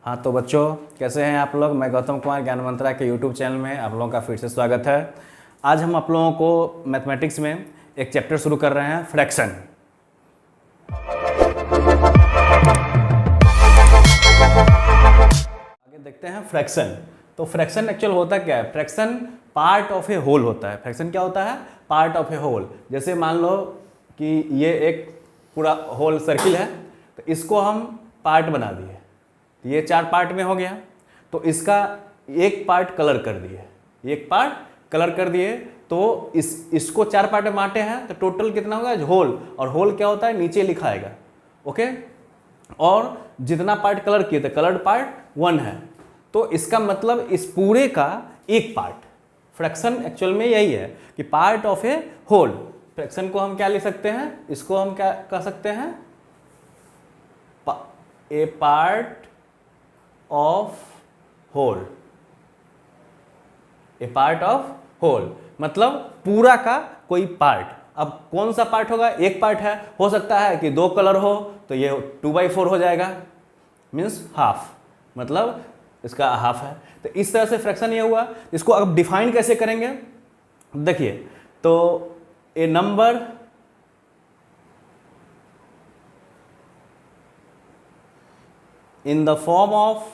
हाँ तो बच्चों कैसे हैं आप लोग। मैं गौतम कुमार ज्ञान मंत्रा के यूट्यूब चैनल में आप लोगों का फिर से स्वागत है। आज हम आप लोगों को मैथमेटिक्स में एक चैप्टर शुरू कर रहे हैं, फ्रैक्शन। आगे देखते हैं फ्रैक्शन। तो फ्रैक्शन एक्चुअल होता क्या है? Fraction part of a whole होता है। फ्रैक्शन क्या होता है? Part of a whole. जैसे मान लो कि ये एक पूरा होल सर्किल है, तो इसको हम पार्ट बना दिए, ये 4 पार्ट में हो गया। तो इसका एक पार्ट कलर कर दिए, एक पार्ट कलर कर दिए, तो इसको 4 पार्ट में बांटे हैं, तो टोटल कितना होगा? होल। और होल क्या होता है? नीचे लिखा आएगा, ओके। और जितना पार्ट कलर किए थे, कलर्ड पार्ट 1 है, तो इसका मतलब इस पूरे का एक पार्ट। फ्रैक्शन एक्चुअल में यही है कि part of a whole. Fraction को हम क्या लिख सकते हैं? इसको हम क्या कह सकते हैं? A part of whole. A part of whole मतलब पूरा का कोई पार्ट। अब कौन सा पार्ट होगा? एक पार्ट है, हो सकता है कि 2 कलर हो, तो ये 2/4 हो जाएगा, मीन्स हाफ, मतलब इसका हाफ है। तो इस तरह से फ्रैक्शन ये हुआ। इसको अब डिफाइन कैसे करेंगे? देखिए, तो ए number in the form of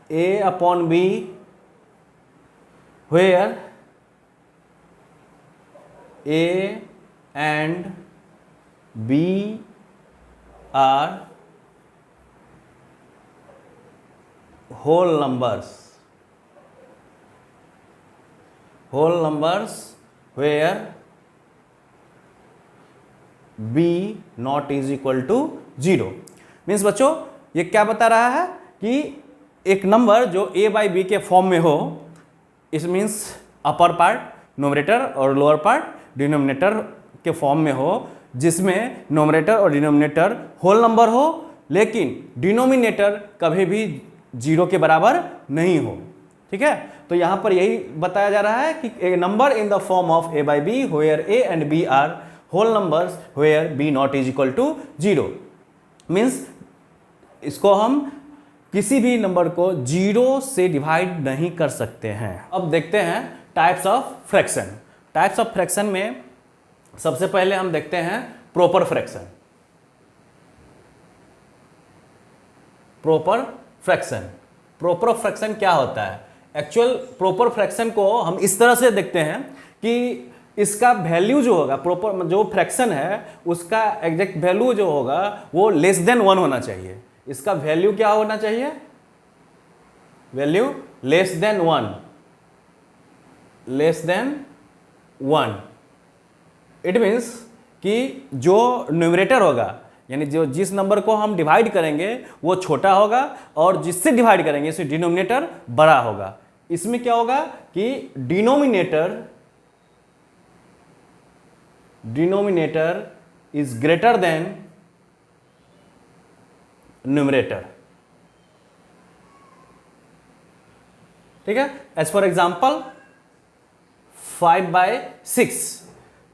a upon b where a and b are whole numbers where b not is equal to 0। Means बच्चों ये क्या बता रहा है कि एक नंबर जो a बाई बी के फॉर्म में हो, इस मीन्स अपर पार्ट नोमरेटर और लोअर पार्ट डिनोमिनेटर के फॉर्म में हो, जिसमें नोमरेटर और डिनोमिनेटर होल नंबर हो, लेकिन डिनोमिनेटर कभी भी 0 के बराबर नहीं हो। ठीक है, तो यहां पर यही बताया जा रहा है कि A number in the form of A by B where A and B are whole numbers where B not is equal to 0। Means इसको हम किसी भी नंबर को 0 से डिवाइड नहीं कर सकते हैं। अब देखते हैं types of fraction. Types of fraction में सबसे पहले हम देखते हैं proper fraction. Proper fraction, proper fraction क्या होता है? एक्चुअल प्रॉपर फ्रैक्शन को हम इस तरह से देखते हैं कि इसका वैल्यू जो होगा, प्रॉपर जो फ्रैक्शन है उसका एग्जैक्ट वैल्यू जो होगा वो लेस देन 1 होना चाहिए। इसका वैल्यू क्या होना चाहिए? Value less than 1, less than 1। It means कि जो न्यूमरेटर होगा, यानी जो जिस नंबर को हम डिवाइड करेंगे वो छोटा होगा, और जिससे डिवाइड करेंगे इससे डिनोमिनेटर बड़ा होगा। इसमें क्या होगा कि denominator is greater than numerator. ठीक है, एज फॉर एग्जाम्पल 5/6।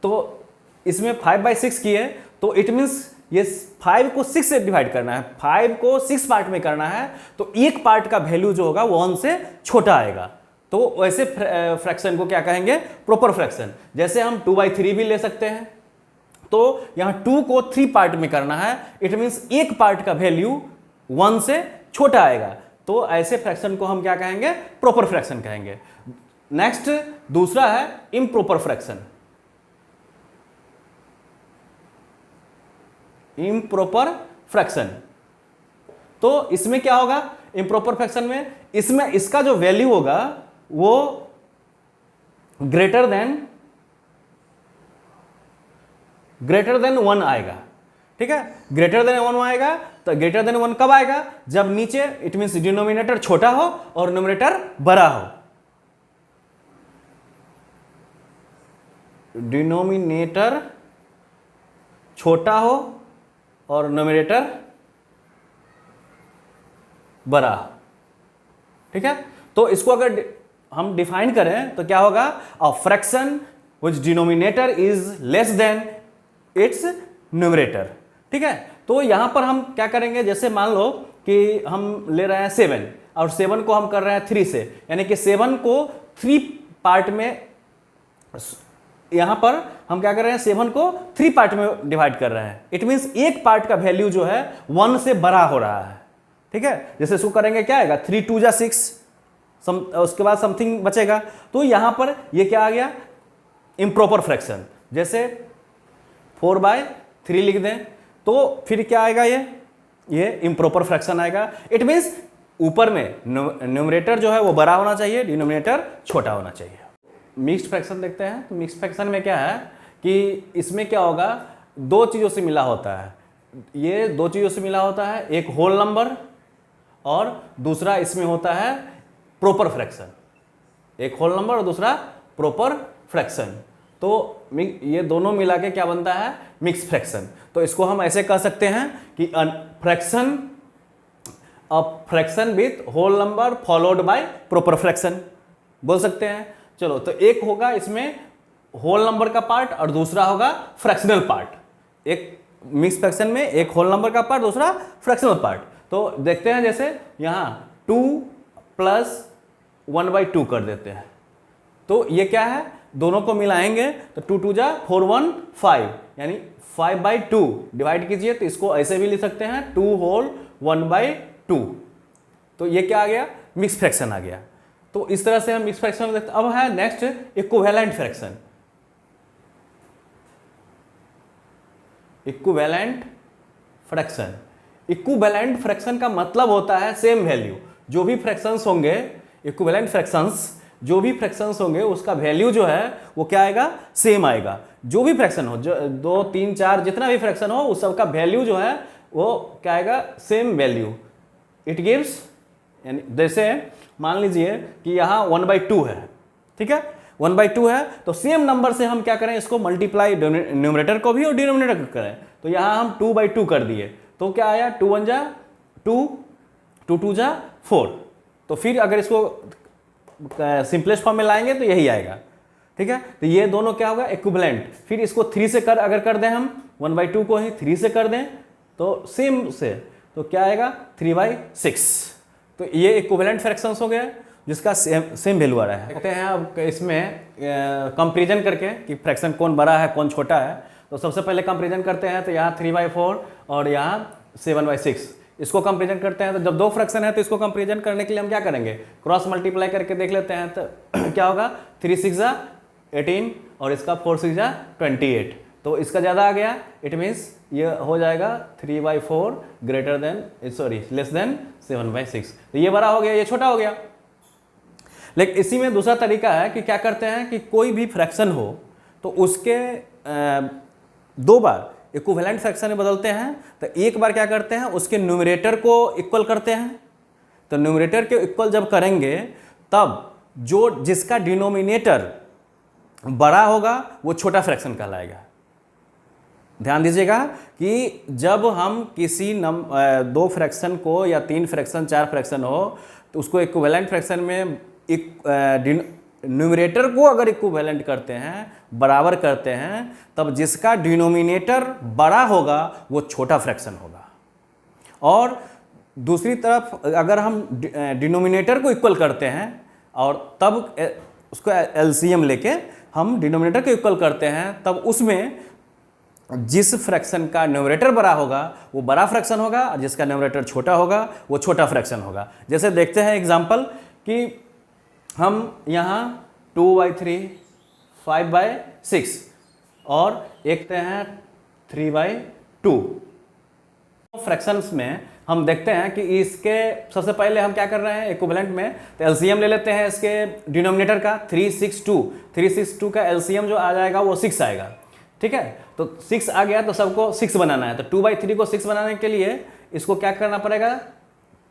तो इसमें 5/6 की है, तो इट मीन्स ये 5 को 6 से डिवाइड करना है, 5 को 6 पार्ट में करना है, तो एक पार्ट का वैल्यू जो होगा वो 1 से छोटा आएगा। तो वैसे फ्रैक्शन को क्या कहेंगे? Proper fraction. जैसे हम 2/3 भी ले सकते हैं, तो यहां 2 को 3 पार्ट में करना है, इट मीन्स एक पार्ट का वैल्यू 1 से छोटा आएगा। तो ऐसे फ्रैक्शन को हम क्या कहेंगे? प्रॉपर फ्रैक्शन कहेंगे। नेक्स्ट दूसरा है इम्प्रॉपर फ्रैक्शन। इम्प्रॉपर फ्रैक्शन, तो इसमें क्या होगा? इम्प्रॉपर फ्रैक्शन में इसमें इसका जो वैल्यू होगा वो ग्रेटर देन 1 आएगा। ठीक है, ग्रेटर देन 1 आएगा। तो ग्रेटर देन 1 कब आएगा? जब नीचे, इट मीन्स डिनोमिनेटर छोटा हो और न्यूमरेटर बड़ा हो। डिनोमिनेटर छोटा हो और न्यूमरेटर बड़ा। ठीक है, तो इसको अगर हम डिफाइन करें तो क्या होगा? A fraction which denominator is less than it's numerator. ठीक है, तो यहाँ पर हम क्या करेंगे, जैसे मान लो कि हम ले रहे हैं 7 और 7 को हम कर रहे हैं 3 से, यानी कि 7 को 3 पार्ट में, यहाँ पर हम क्या कर रहे हैं 7 को 3 पार्ट में डिवाइड कर रहे हैं। इट मीन्स एक पार्ट का वैल्यू जो है 1 से बड़ा हो रहा है। ठीक है, जैसे इसको करेंगे क्या आएगा 3 2 जा 6, उसके बाद समथिंग बचेगा। तो यहाँ पर ये क्या आ गया इम्प्रॉपर फ्रैक्शन, जैसे 4/3 लिख दें तो फिर क्या आएगा ये इम्प्रॉपर फ्रैक्शन आएगा। इट मीन्स ऊपर में न्यूमरेटर जो है वो बड़ा होना चाहिए, डिनोमिनेटर छोटा होना चाहिए। मिक्स्ड फ्रैक्शन देखते हैं। तो मिक्स्ड फ्रैक्शन में क्या है कि इसमें क्या होगा, दो चीज़ों से मिला होता है, ये दो चीज़ों से मिला होता है, एक होल नंबर और दूसरा इसमें होता है प्रॉपर फ्रैक्शन। एक होल नंबर और दूसरा प्रॉपर फ्रैक्शन। तो ये दोनों मिला के क्या बनता है मिक्स फ्रैक्शन। तो इसको हम ऐसे कह सकते हैं कि fraction with whole number followed by proper fraction बोल सकते हैं। चलो, तो एक होगा इसमें होल नंबर का पार्ट और दूसरा होगा फ्रैक्शनल पार्ट। एक मिक्स फ्रैक्शन में एक होल नंबर का पार्ट, दूसरा फ्रैक्शनल पार्ट। तो देखते हैं, जैसे यहाँ 2 + 1/2 कर देते हैं। तो ये क्या है, दोनों को मिलाएंगे तो 2 2 जा 4 1 5, यानी 5/2 डिवाइड कीजिए तो इसको ऐसे भी लिख सकते हैं 2 होल 1/2। तो ये क्या आ गया मिक्स फ्रैक्शन आ गया। तो इस तरह से हम मिक्स फ्रैक्शन देखते हैं। अब है next equivalent fraction. Equivalent fraction, equivalent fraction का मतलब होता है सेम वैल्यू। जो भी फ्रैक्शंस होंगे, इक्विवेलेंट फ्रैक्शंस जो भी फ्रैक्शंस होंगे उसका वैल्यू जो है वो क्या आएगा सेम आएगा। जो भी फ्रैक्शन हो, जो 2 3 4 जितना भी फ्रैक्शन हो उस सबका वैल्यू जो है वो क्या आएगा सेम वैल्यू। इट गिव्स, यानी जैसे मान लीजिए कि यहाँ 1/2 है, ठीक है 1/2 है, तो सेम नंबर से हम क्या करें इसको मल्टीप्लाई न्यूमरेटर को भी और डिनोमिनेटर को करें। तो यहाँ हम 2/2 कर दिए तो क्या आया 2 1 जा 2, 2 2 जा 4। तो फिर अगर इसको सिंपलेस्ट फॉर्म में लाएंगे तो यही आएगा। ठीक है, तो ये दोनों क्या होगा इक्विवेलेंट। फिर इसको 3 से अगर कर दें हम 1/2 को ही 3 से कर दें तो सेम से, तो क्या आएगा 3/6। तो ये इक्विवेलेंट फ्रैक्शंस हो गया जिसका सेम वैल्यू आ रहा है। देखते हैं अब इसमें कंपैरिजन करके कि फ्रैक्शन कौन बड़ा है कौन छोटा है। तो सबसे पहले कंपैरिजन करते हैं, तो यहाँ 3/4 और यहाँ 7/6 इसको कंपैरिजन करते हैं। तो जब दो फ्रैक्शन है तो इसको कंपैरिजन करने के लिए हम क्या करेंगे क्रॉस मल्टीप्लाई करके देख लेते हैं। तो क्या होगा 3 6 जा 18 और इसका 4 6 जा 28। तो इसका ज़्यादा आ गया, इट मीन्स ये हो जाएगा 3/4 लेस देन 7/6। तो ये बड़ा हो गया, ये छोटा हो गया। लेकिन इसी में दूसरा तरीका है कि क्या करते हैं कि कोई भी फ्रैक्शन हो तो उसके 2 बार इक्विवेलेंट फ्रैक्शन में बदलते हैं। तो एक बार क्या करते हैं उसके न्यूमरेटर को इक्वल करते हैं। तो न्यूमरेटर के इक्वल जब करेंगे तब जो जिसका डिनोमिनेटर बड़ा होगा वो छोटा फ्रैक्शन कहलाएगा। ध्यान दीजिएगा कि जब हम किसी 2 फ्रैक्शन को या 3 फ्रैक्शन 4 फ्रैक्शन हो तो उसको इक्विवेलेंट फ्रैक्शन में न्यूमरेटर को अगर इक्विवेलेंट करते हैं, बराबर करते हैं, तब जिसका डिनोमिनेटर बड़ा होगा वो छोटा फ्रैक्शन होगा। और दूसरी तरफ अगर हम डिनोमिनेटर को इक्वल करते हैं और तब उसको एलसीएम लेके हम डिनोमिनेटर को इक्वल करते हैं, तब उसमें जिस फ्रैक्शन का न्यूमरेटर बड़ा होगा वो बड़ा फ्रैक्शन होगा और जिसका न्यूमरेटर छोटा होगा वो छोटा फ्रैक्शन होगा। जैसे देखते हैं एग्जांपल कि हम यहाँ 2/3 5/6 और एक हैं 3/2 फ्रैक्शंस में हम देखते हैं कि इसके सबसे पहले हम क्या कर रहे हैं इक्विवेलेंट में, तो एलसीएम ले लेते हैं इसके डिनोमिनेटर का 362 का एलसीएम जो आ जाएगा वो 6 आएगा। ठीक है, तो 6 आ गया तो सबको 6 बनाना है। तो 2/3 को 6 बनाने के लिए इसको क्या करना पड़ेगा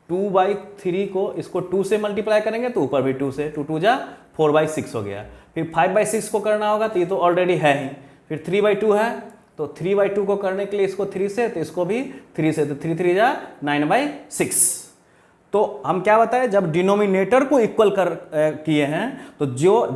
2/3 को इसको 2 से मल्टीप्लाई करेंगे तो ऊपर भी 2 से, 2 2 जा 4/6 हो गया। फिर 5/6 को करना होगा तो ये तो ऑलरेडी है ही। फिर 3/2 है तो 3/2 को करने के लिए इसको 3 से, तो इसको भी 3 से, तो 3 3 जा 9/6। तो हम क्या बताएं जब डिनोमिनेटर को इक्वल किए हैं तो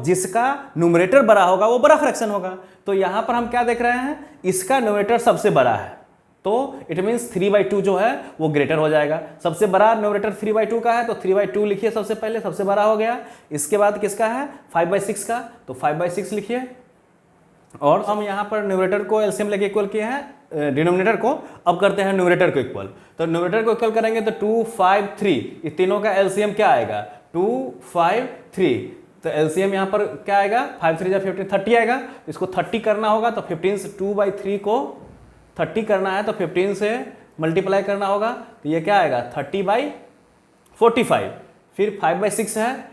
जिसका न्यूमरेटर बड़ा होगा वो बड़ा फ्रैक्शन होगा। तो यहाँ पर हम क्या देख रहे हैं इसका न्यूमरेटर सबसे बड़ा है, तो इट मीन्स 3/2 जो है वो ग्रेटर हो जाएगा। सबसे बड़ा न्यूमरेटर 3/2 का है तो 3/2 लिखिए सबसे पहले, सबसे बड़ा हो गया। इसके बाद किसका है 5/6 का, तो 5/6 लिखिए। और हम यहाँ पर न्यूमरेटर को एलसीएम लेके इक्वल किए हैं डिनोमिनेटर को, अब करते हैं न्यूमरेटर को इक्वल। तो न्यूमरेटर को इक्वल करेंगे तो 2, 5, 3, इस तीनों का एलसीएम क्या आएगा 2, 5, 3। तो एलसीएम यहाँ पर क्या आएगा 5, 3 15, 30 आएगा। इसको 30 करना होगा तो 15 से 2/3 को 30 करना है तो 15 से मल्टीप्लाई करना होगा, तो ये क्या आएगा 30/45। फिर 5/6 है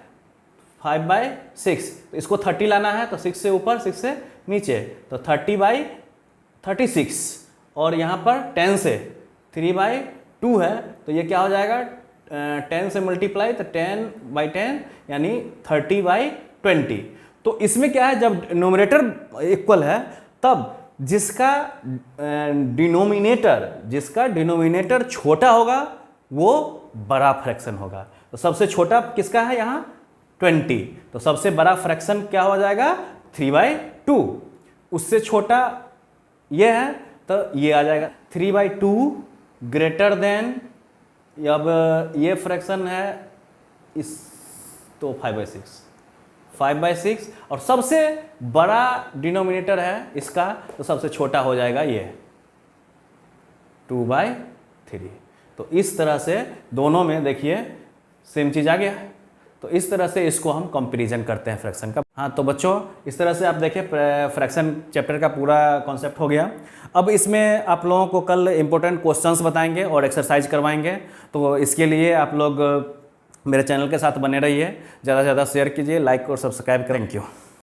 5/6, तो इसको 30 लाना है तो 6 से ऊपर 6 से नीचे, तो 30/36। और यहाँ पर 10 से 3/2 है तो ये क्या हो जाएगा 10 से मल्टीप्लाई तो 10/10 यानी 30/20। तो इसमें क्या है जब न्यूमरेटर इक्वल है तब जिसका डिनोमिनेटर छोटा होगा वो बड़ा फ्रैक्शन होगा। तो सबसे छोटा किसका है यहाँ 20, तो सबसे बड़ा फ्रैक्शन क्या हो जाएगा 3/2। उससे छोटा ये है तो ये आ जाएगा 3/2 ग्रेटर देन, अब ये फ्रैक्शन है इस तो 5/6 और सबसे बड़ा डिनोमिनेटर है इसका तो सबसे छोटा हो जाएगा ये 2/3। तो इस तरह से दोनों में देखिए सेम चीज़ आ गया। तो इस तरह से इसको हम कंपैरिजन करते हैं फ्रैक्शन का। हाँ तो बच्चों इस तरह से आप देखिए फ्रैक्शन चैप्टर का पूरा कॉन्सेप्ट हो गया। अब इसमें आप लोगों को कल इंपॉर्टेंट क्वेश्चंस बताएंगे और एक्सरसाइज करवाएंगे, तो इसके लिए आप लोग मेरे चैनल के साथ बने रहिए, ज़्यादा से ज़्यादा शेयर कीजिए, लाइक और सब्सक्राइब करें। Thank you.